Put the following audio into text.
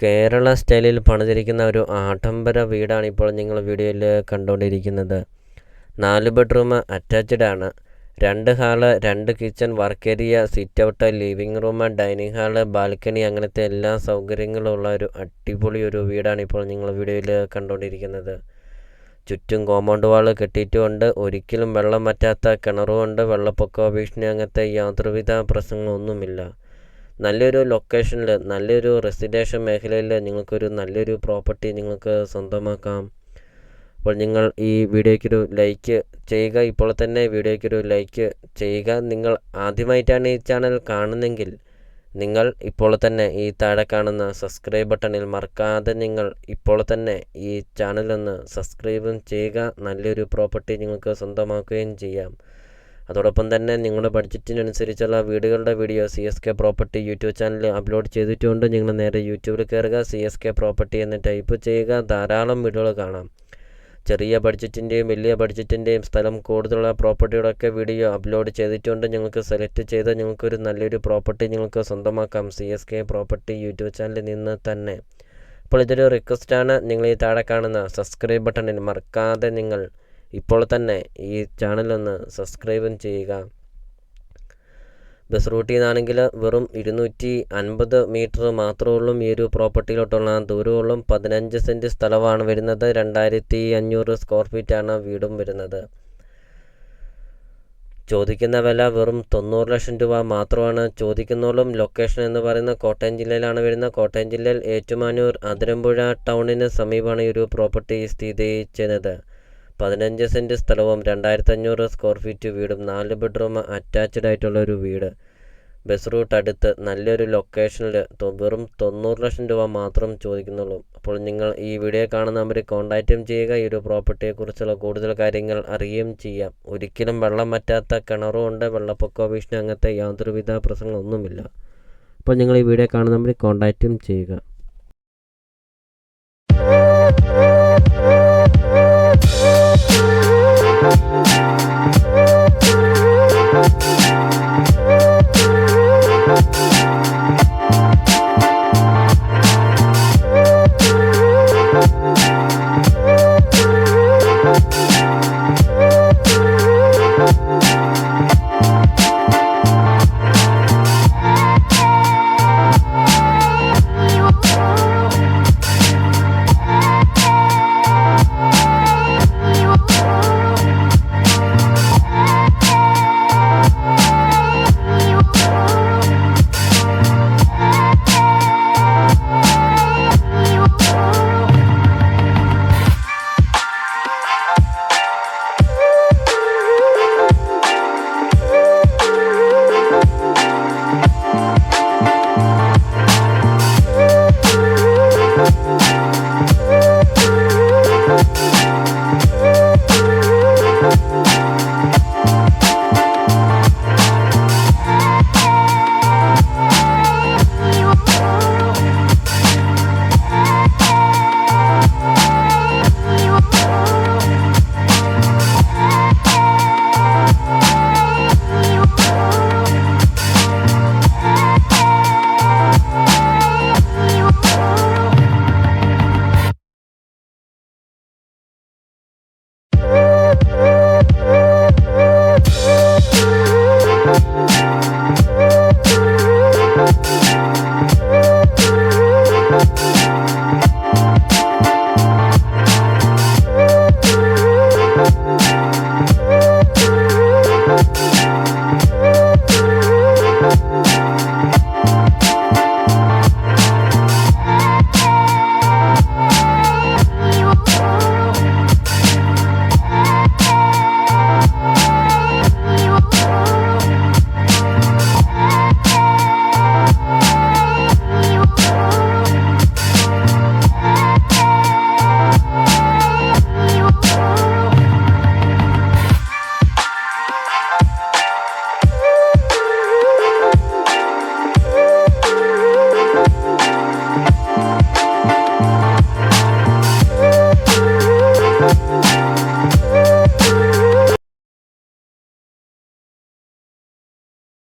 കേരള സ്റ്റൈലിൽ പണിതിരിക്കുന്ന ഒരു ആഡംബര വീടാണ് ഇപ്പോൾ നിങ്ങൾ വീഡിയോയിൽ കണ്ടുകൊണ്ടിരിക്കുന്നത്. 4 ബെഡ്റൂം അറ്റാച്ച്ഡ് ആണ്. 2 hall, 2 kitchen, work area, sit out, living room, dining hall, balcony, അങ്ങനത്തെ എല്ലാ സൗകര്യങ്ങളും ഉള്ള ഒരു അടിപൊളി ഒരു വീടാണ് ഇപ്പോൾ നിങ്ങൾ വീഡിയോയിൽ കണ്ടുകൊണ്ടിരിക്കുന്നത്. ചുറ്റും കോമ്പൗണ്ട് വാള് കെട്ടിയിട്ടുമുണ്ട്. ഒരിക്കലും വെള്ളം വറ്റാത്ത കിണറുമുണ്ട്. വെള്ളപ്പൊക്ക ഭീഷണി അങ്ങനത്തെ യാതൊരുവിധ പ്രശ്നങ്ങളൊന്നുമില്ല. നല്ലൊരു ലൊക്കേഷനിൽ, നല്ലൊരു റെസിഡൻഷ്യൽ മേഖലയിൽ നിങ്ങൾക്കൊരു നല്ലൊരു പ്രോപ്പർട്ടി നിങ്ങൾക്ക് സ്വന്തമാക്കാം. അപ്പോൾ നിങ്ങൾ ഈ വീഡിയോയ്ക്കൊരു ലൈക്ക് ചെയ്യുക. ഇപ്പോൾ തന്നെ വീഡിയോയ്ക്കൊരു ലൈക്ക് ചെയ്യുക. നിങ്ങൾ ആദ്യമായിട്ടാണ് ഈ ചാനൽ കാണുന്നതെങ്കിൽ നിങ്ങൾ ഇപ്പോൾ തന്നെ ഈ താഴെ കാണുന്ന സബ്സ്ക്രൈബ് ബട്ടണിൽ മറക്കാതെ നിങ്ങൾ ഇപ്പോൾ തന്നെ ഈ ചാനലൊന്ന് സബ്സ്ക്രൈബും ചെയ്യുക. നല്ലൊരു പ്രോപ്പർട്ടി നിങ്ങൾക്ക് സ്വന്തമാക്കുകയും ചെയ്യാം. അതോടൊപ്പം തന്നെ നിങ്ങളുടെ ബഡ്ജറ്റിനനുസരിച്ചുള്ള വീടുകളുടെ വീഡിയോ CSK പ്രോപ്പർട്ടി യൂട്യൂബ് ചാനലിൽ അപ്ലോഡ് ചെയ്തിട്ടുണ്ട്. നിങ്ങൾ നേരെ യൂട്യൂബിൽ കയറുക, CSK പ്രോപ്പർട്ടി എന്ന് ടൈപ്പ് ചെയ്യുക. ധാരാളം വീഡിയോകൾ കാണാം. ചെറിയ ബഡ്ജറ്റിൻ്റെയും വലിയ ബഡ്ജറ്റിൻ്റെയും സ്ഥലം കൂടുതലുള്ള പ്രോപ്പർട്ടികളൊക്കെ വീഡിയോ അപ്ലോഡ് ചെയ്തിട്ടുണ്ട്. നിങ്ങൾക്ക് സെലക്ട് ചെയ്ത് നിങ്ങൾക്കൊരു നല്ലൊരു പ്രോപ്പർട്ടി നിങ്ങൾക്ക് സ്വന്തമാക്കാം CSK പ്രോപ്പർട്ടി യൂട്യൂബ് ചാനലിൽ നിന്ന് തന്നെ. അപ്പോൾ ഇതൊരു റിക്വസ്റ്റാണ്. നിങ്ങൾ ഈ താഴെ കാണുന്ന സബ്സ്ക്രൈബ് ബട്ടണിൽ മറക്കാതെ നിങ്ങൾ ഇപ്പോൾ തന്നെ ഈ ചാനലൊന്ന് സബ്സ്ക്രൈബും ചെയ്യുക. ബസ് റൂട്ടിൽ നിന്നാണെങ്കിൽ വെറും 250 മീറ്റർ മാത്രമേ ഉള്ളൂ ഈ ഒരു പ്രോപ്പർട്ടിയിലോട്ടുള്ള ദൂരമുള്ളൂ. 15 സെൻറ്റ് സ്ഥലമാണ് വരുന്നത്. 2500 സ്ക്വയർ ഫീറ്റാണ് വീടും വരുന്നത്. ചോദിക്കുന്ന വില വെറും 90 ലക്ഷം രൂപ മാത്രമാണ് ചോദിക്കുന്നുള്ളൂ. ലൊക്കേഷൻ എന്ന് പറയുന്നത് കോട്ടയം ജില്ലയിലാണ് വരുന്നത്. കോട്ടയം ജില്ലയിൽ ഏറ്റുമാനൂർ അതിരമ്പുഴ ടൗണിന് സമീപമാണ് ഈ ഒരു പ്രോപ്പർട്ടി സ്ഥിതി ചെയ്യുന്നത്. 15 സെൻറ്റ് സ്ഥലവും 2500 സ്ക്വയർ ഫീറ്റ് വീടും 4 ബെഡ്റൂം അറ്റാച്ച്ഡ് ആയിട്ടുള്ള ഒരു വീട്. ബസ് റൂട്ട് അടുത്ത്, നല്ലൊരു ലൊക്കേഷനിൽ വെറും 90 ലക്ഷം രൂപ മാത്രം ചോദിക്കുന്നുള്ളൂ. അപ്പോൾ നിങ്ങൾ ഈ വീഡിയോ കാണുന്ന നമ്പറിൽ കോൺടാക്റ്റും ചെയ്യുക. ഈ ഒരു പ്രോപ്പർട്ടിയെക്കുറിച്ചുള്ള കൂടുതൽ കാര്യങ്ങൾ അറിയുകയും ചെയ്യാം. ഒരിക്കലും വെള്ളം വറ്റാത്ത കിണറും ഉണ്ട്. വെള്ളപ്പൊക്ക ഭീഷണി അങ്ങനത്തെ യാതൊരുവിധ പ്രശ്നങ്ങളൊന്നുമില്ല. അപ്പോൾ നിങ്ങൾ ഈ വീഡിയോ കാണുന്ന നമ്പറിൽ കോൺടാക്റ്റും ചെയ്യുക.